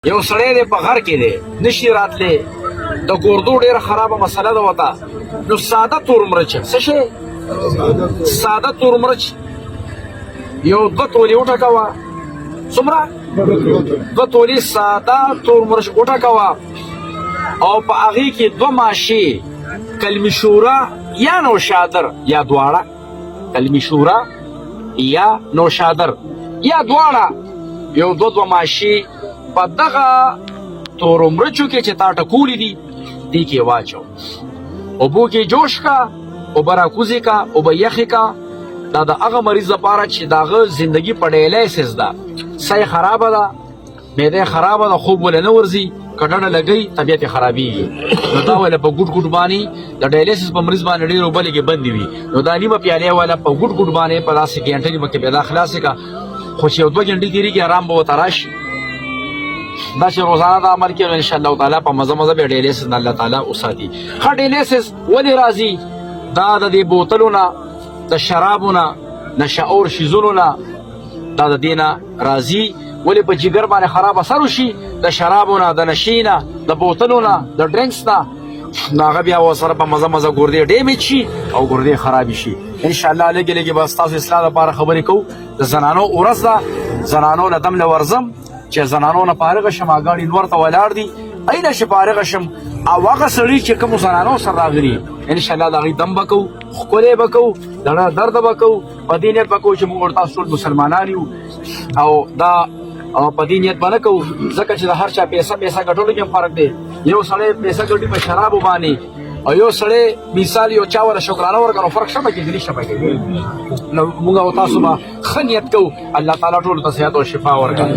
یو سړی دی په غر کې دی نشي راتلی د ګردو ډېره خرابه مسله ده ورته نو ساده تور مرچ څه شی ساده تور مرچ یو 2 تولې وټکوه څومره 2 تولې ساده تور مرچ وټکوه او په هغې کې 2 ماشې کلمې شوره یا نوشادر یا دواړه کلمې شوره یا نوشادر یا دواړه یو 2 ماشې په دغه تورو مرچو کې چې تا ټکولي دي دې کې واچو اوبو کې جوش کا اوبه راکوزې کا اوبه یخې کا دا د هغه مریض لپاره چې د هغه زندګي په ډایلیسس ده ساه یې خرابه ده معده یې خرابه ده خوب وله نه ورځي کډړه لګی طبیعت یې خرابېږي نو دا وله په ګوټ ګوټ باندې د ډایلیسس په مریض باندې ډېرې اوبه لږې بندې وي نو دا نیمه پیالې وله په ګوټ ګوټ باندې په داسې ګنټه نیمه کې پیدا خلاصې کا خو چې یو 2 ګنټې تېرېږي ارام به ورته راشي دا چې روزانه دا عمل کوي ان شاء الله تعالی په مزه مزه به ډایلیسس نه الله تعالی وساتي ښه ډایلیسس ولې راځي دا د دې بوتلونه د شرابونه نشعور شیزونو نه دا د دې نه راځي ولې په جګر باندې خراب اثر وشي د شرابونه د نشې نه د بوتلونه د ډرنکس نه نو هغه بیا ورسره په مزه مزه ګردې ډیمیج شي او ګردې خرابې شي ان شاء الله لږې لږې به ستاسو اصلاح لپاره خبرې کوو د زنانو ورځ ده زنانو له دم له ورځم چې زنانو نه فارغه شم اګاړي نور ته ولاړ دي اینه چې فارغه شم او هغه سړي چې کوم زنانو سره راغلي ان شاء الله د هغې دم به کوو ښکلې به کوو دړه درد به کوو په دې نیت به کوو چې موږ ورته ټول مسلمانان یو او دا په دې نیت به نه کوو ځکه چې د هر چا پیسه ګټلو کې هم فرق دی یو سړی پیسه ګټي په شرابو باندې او یو سړی مثال یو چا وله شکرانه ورکړو فرق شته پکې دې نشته پکې نو موږ او تاسو به ښه نیت کوو الله تعالی ټولو ته صحت او شفا ورکړي